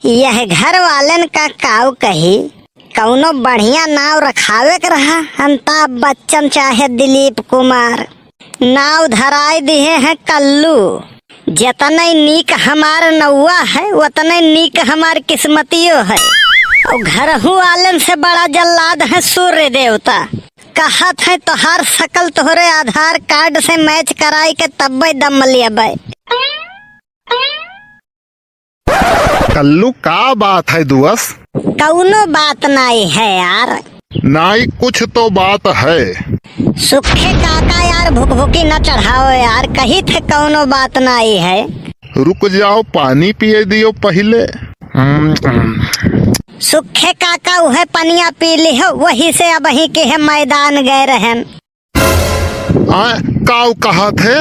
यह घर वालन का काऊ कही कौनो बढ़िया नाव रखावे के रहा। अमिताभ बच्चन चाहे दिलीप कुमार नाव धराई दिए हैं कल्लू। जितने नीक हमार नौआ है उतने नीक हमार किस्मतियों है। और घरहू वालन से बड़ा जल्लाद है सूर्य देवता। कहत है तोहार शकल तोहरे आधार कार्ड से मैच कराई के तब्बे दम लिया। कल्लू का बात है दुअस? कौनो बात नहीं है यार। नहीं कुछ तो बात है। सुखे काका यार भूख भूखी न चढ़ाओ यार। कही थे कौनो बात नहीं है। रुक जाओ पानी पिए दियो पहले। सुखे काका वह पनिया पी ली हो वही से अब ही के है मैदान गए रहन। काऊ कहा थे?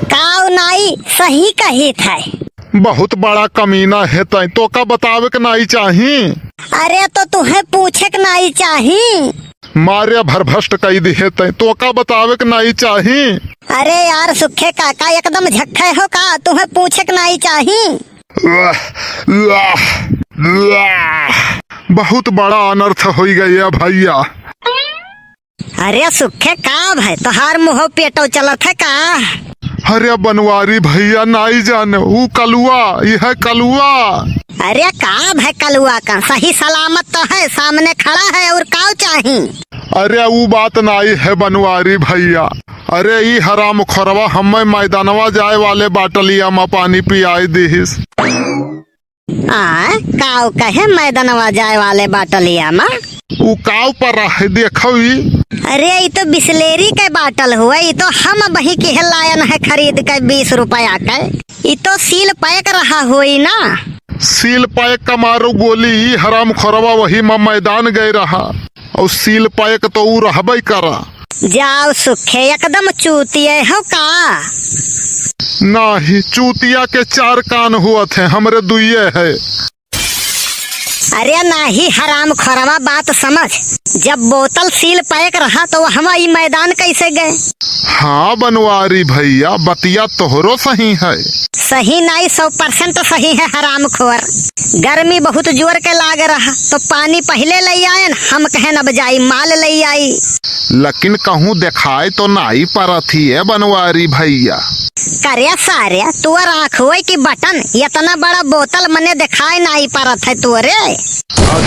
काऊ नहीं सही कही थे। बहुत बड़ा कमीना है तय तो का बतावे के नहीं चाही। अरे तो तुम्हें पूछे के नहीं चाही। मारे भरभष्ट कई दिहे तय तो का बतावे के नहीं चाही। अरे यार सुखे काका एकदम झक्खे हो का तुम्हें पूछे के नहीं चाही। बहुत बड़ा अनर्थ हो गया भैया। अरे सुखे का भाई तोहार मुँह पेटो चलत है का? अरे बनवारी भैया नहीं जाने वो कलुआ यह कलुआ। अरे का भाई कलुआ का सही सलामत तो है सामने खड़ा है और काऊ चाही। अरे वो बात नहीं है बनवारी भैया। अरे ये हराम खोरवा हमें मैदानवा जाए वाले बाटलिया में पानी पियाई दिहिस। काऊ कहे मैदानवा जाए वाले बाटलिया में? वो काऊ पर रहे देखो। अरे ये तो बिस्लेरी के बाटल हुआ। ये तो हम वही के लायन है खरीद के 20 रुपया के। ये तो सील पैक रहा हुई ना। सील पैक का मारो गोली हराम खोरवा वही में मैदान गए रहा और सील पैक तो वो रहबे करा। जाओ सुखे एकदम चूतिए हो का? नहीं चूतिया के 4 कान हुआ थे हमरे दुइये है। अरे नहीं हराम खोरवा बात समझ। जब बोतल सील पैक रहा तो हम ई मैदान कैसे गए? हाँ बनवारी भैया बतिया तोहरो सही है। सही नहीं 100% सही है हराम खोर। गर्मी बहुत जोर के लाग रहा तो पानी पहले ले आए हम कहे न बजाई माल ले आई। लेकिन कहूँ दिखाए तो नहीं पड़ा थी है बनवारी भैया। करे सारे तुअर आँखों की बटन इतना बड़ा बोतल मने दिखाई नहीं पड़त है तुअरे।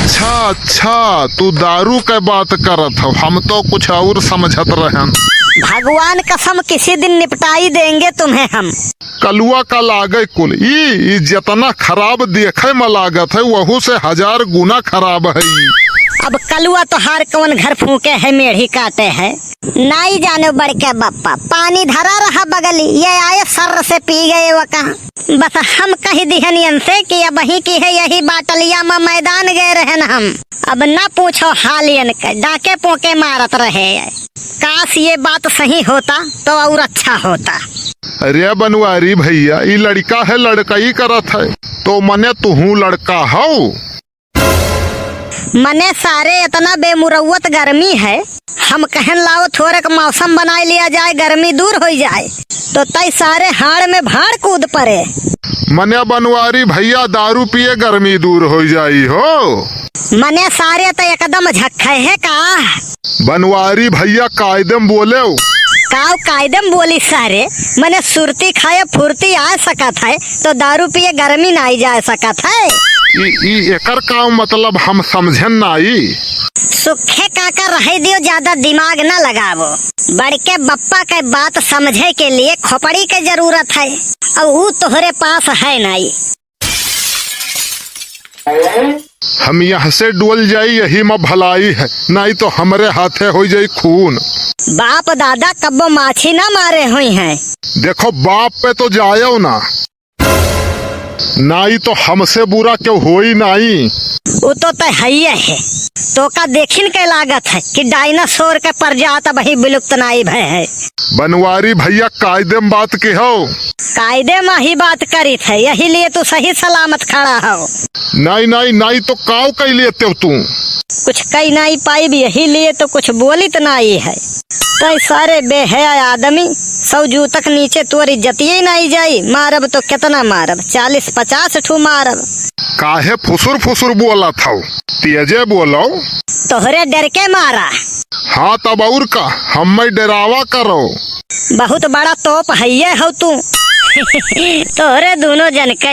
अच्छा तू दारू के बात करत हो। हम तो कुछ और समझत रहन। भगवान कसम किसी दिन निपटाई देंगे तुम्हें हम। कलुआ का लागे कुल ई जितना खराब देखे में लागत है वहू से 1000 गुना खराब है। अब कलुआ तो हार कौन घर फूके है मेढ़ी काटे है। नहीं जाने बड़ के बप्पा पानी धरा रहा बगली ये आए सर से पी गए वका। बस हम कही दिहनियन से कि अब ही की है यही बाटलिया में मैदान गए रहन हम। अब न पूछो हालियन के डाके पोके मारत रहे। काश ये बात सही होता तो और अच्छा होता। अरे बनवारी भैया ये लड़का है लड़का ही करत है तो मने तू लड़का हो। मने सारे इतना बेमुरवत गर्मी है हम कहन लाओ थोड़े का मौसम बना लिया जाए गर्मी दूर हो जाए तो तय सारे हाड़ में भाड़ कूद पड़े। मने बनवारी भैया दारू पिए गर्मी दूर हो जाई हो। मने सारे तो एकदम झक्खे है का? बनवारी भैया कायदम बोले काऊ कायदम बोली सारे मने सुरती खाए फुर्ती आ सकत है तो दारू पिए गर्मी नहीं जा सकत है। एकर का मतलब हम समझन नहीं। सुखे काका रह दियो ज्यादा दिमाग न लगावो। बड़के बप्पा के बात समझे के लिए खोपड़ी के जरूरत है और वो तोहरे पास है नहीं। हम यहाँ से डुल जाई यही में भलाई है नहीं तो हमरे हाथे हो जाई खून। बाप दादा कब्बो माछी ना मारे हुई हैं। देखो बाप पे तो जायो ना नहीं तो हमसे बुरा क्यों होई नहीं। वो तो है तो का देखिन के लागत है कि डायनासोर के प्रजात वही विलुप्त नहीं भय है। बनवारी भैया कायदे में बात की हो। कायदे में ही बात करी थे यही लिए तू सही सलामत खड़ा हो। नहीं तो काऊ कई लेते तू कुछ कई नहीं पाई भी यही लिए तो कुछ बोली तो नहीं है। तो सारे बेहया आदमी 100 जू तक नीचे तोर इज्जतिये नहीं जाई। मारब तो कितना मारब, 40-50 ठू मारब। काहे फुसुर फुसुर बोला था, तेजे बोलो। तोहरे डर के मारा। हाँ तब और का, हमें डरावा करो। बहुत बड़ा तोप है हो तू। तोहरे दोनों जन के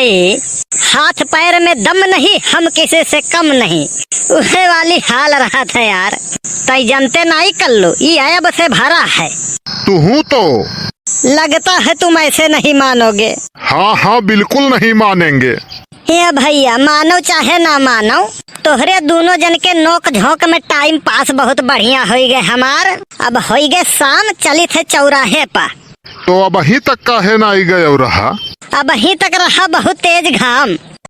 हाथ पैर में दम नहीं, हम किसी से कम नहीं। उसे वाली हाल रहा था यार। तई जानते नहीं कल्लू, ये ऐब से भरा है। तू हूँ तो लगता है तुम ऐसे नहीं मानोगे। हाँ हाँ बिल्कुल नहीं मानेंगे। ये भैया मानो चाहे ना मानो, तोहरे दोनों जन के नोक झोंक में टाइम पास बहुत बढ़िया हो गए हमार। अब हो गए शाम, चली थे चौराहे पर। तो अब अही तक काहे ना आई गए रहा? अब ही तक रहा बहुत तेज घाम।